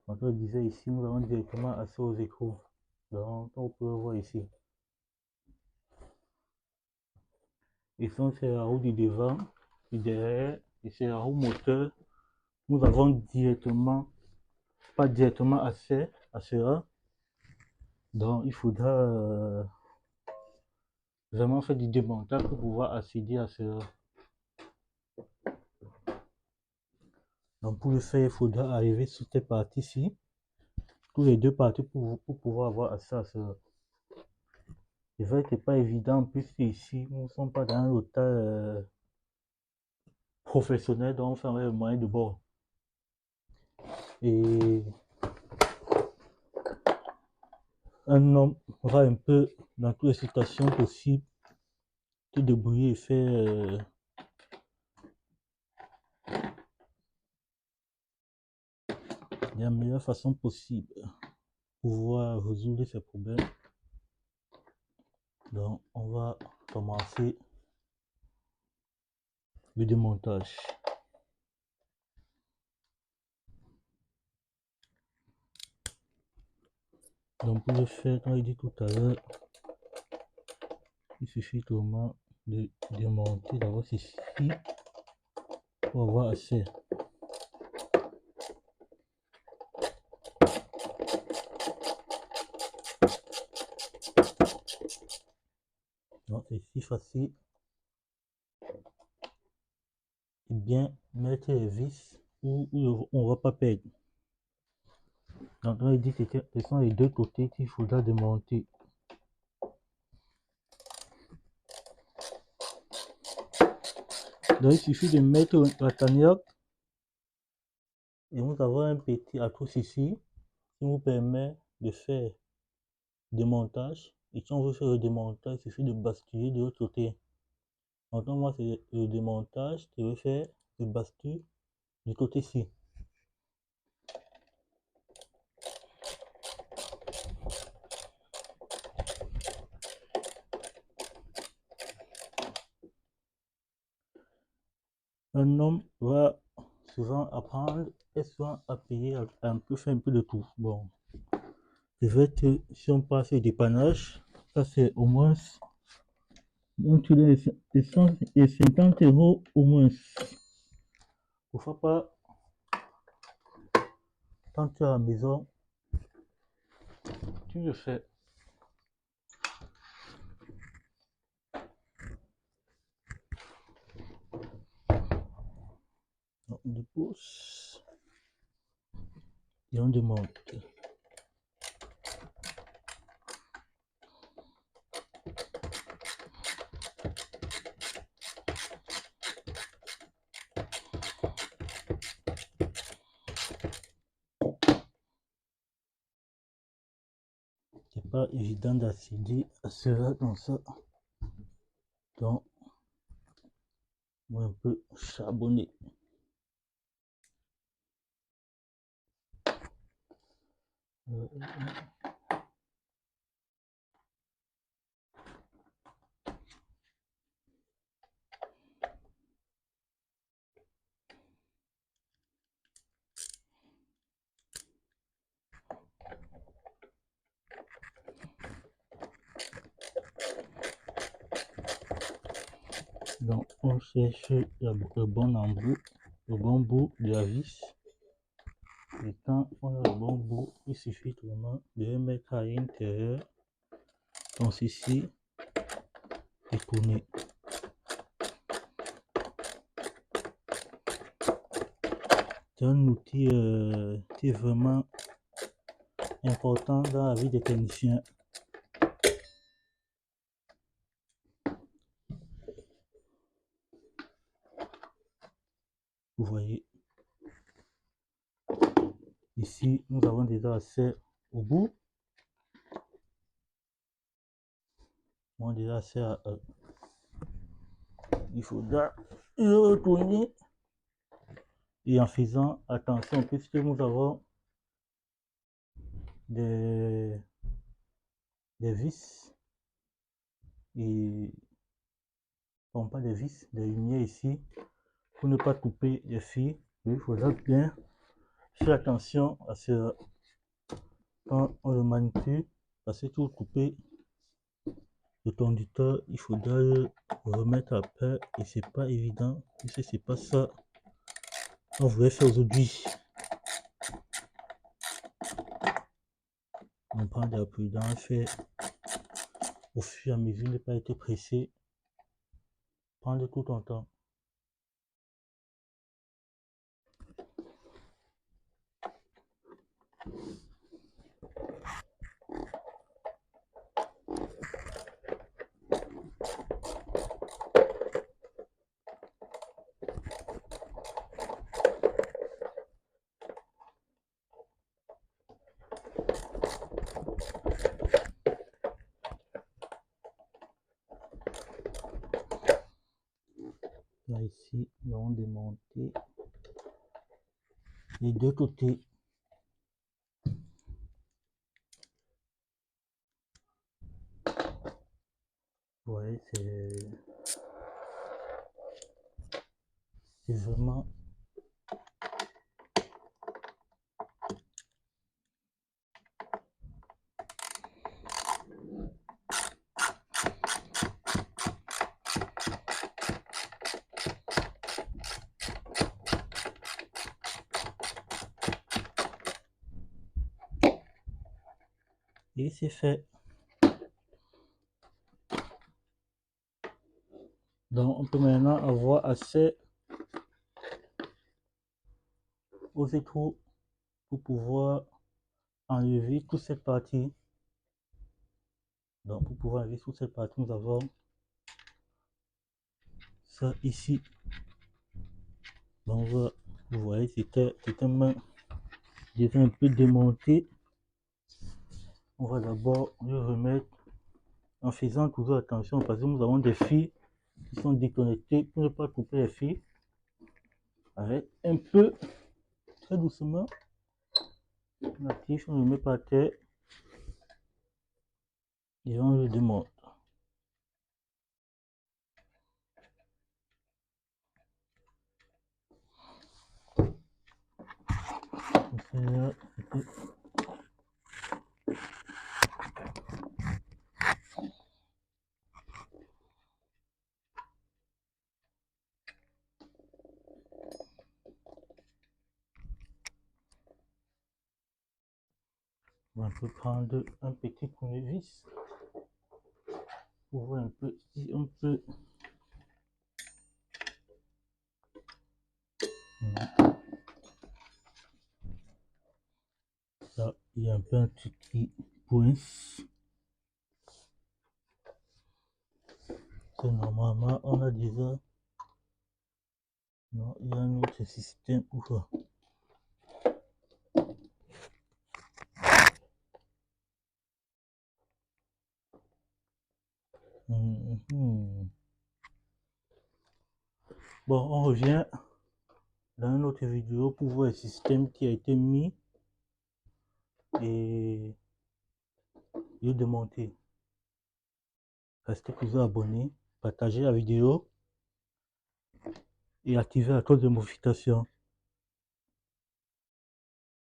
Donc, je disais ici, nous avons directement accès aux écrous. Donc, on peut voir ici. Ici, c'est la roue du devant, du derrière, et c'est la roue moteur. Nous avons directement, pas directement accès à cela. Donc, il faudra vraiment faire du démontage pour pouvoir accéder à cela. Donc, pour le faire, il faudra arriver sur cette partie-ci, tous les deux parties pour pouvoir avoir accès à cela. C'est vrai que c'est pas évident, puisque ici, nous ne sommes pas dans un hôtel professionnel, donc on fait avec le moyen de bord. Et un homme va un peu dans toutes les situations possibles se débrouiller et faire de la meilleure façon possible pour pouvoir résoudre ces problèmes. Donc, on va commencer le démontage. Donc, pour le faire, comme je dit tout à l'heure, il suffit vraiment de démonter d'abord ceci pour avoir accès. Donc, c'est si facile. Et bien mettre les vis où on ne va pas perdre. Donc, on dit que ce sont les deux côtés qu'il faudra démonter. Donc, il suffit de mettre la tanière et nous avons un petit atout ici qui nous permet de faire démontage. Et si on veut faire le démontage, il suffit de basculer de l'autre côté. Donc, moi, c'est le démontage, je vais faire le bascule du côté-ci. Un homme va souvent apprendre et souvent à payer un peu, faire un peu de tout. Bon, c'est vrai que si on passe au dépannage, ça c'est au moins, donc les 150 € au moins. Pourquoi pas, quand tu es à la maison, tu le fais. Donc, on dépose et on démonte. C'est pas évident d'accéder à cela dans ça. Donc, on va un peu charbonner. Donc, on cherche le bon embout, le bon bout de la vis. Et quand on a le bon bout, il suffit vraiment de le mettre à l'intérieur, comme ceci, et tourner. C'est un outil qui est vraiment important dans la vie des techniciens. Vous voyez, ici, nous avons déjà accès au bout. Nous avons déjà accès à... il faudra le retourner. Et en faisant attention, puisque nous avons des vis, et non pas des vis, des lumières ici, pour ne pas couper les fils. Il faudra bien Fais attention à ce quand on le manipule, parce que tout couper le conducteur, il faudra le remettre après et c'est pas évident, puisque c'est pas ça qu'on voulait faire aujourd'hui. On prend de la prudence, fait au fur et à mesure, ne pas être pressé, prendre tout ton temps. Là ici, nous allons démonter les deux côtés. Vous voyez, c'est vraiment et c'est fait. Donc on peut maintenant avoir accès aux écrous pour pouvoir enlever toute cette partie. Donc pour pouvoir enlever toute cette partie, nous avons ça ici. Donc vous voyez, c'était main déjà un peu démonté. On va d'abord le remettre en faisant toujours attention parce que nous avons des fils qui sont déconnectés pour ne pas couper les fils. Avec un peu, très doucement, la tige, on le met par terre et on le démonte. On peut prendre un petit tournevis pour voir un peu si on peut. Ça, il y a un peu un truc qui coince. Normalement, on a déjà. Non, il y a un autre système ou quoi. Bon, on revient dans une autre vidéo pour voir le système qui a été mis et démonté. Restez toujours abonnés, partagez la vidéo et activez la cloche de notification.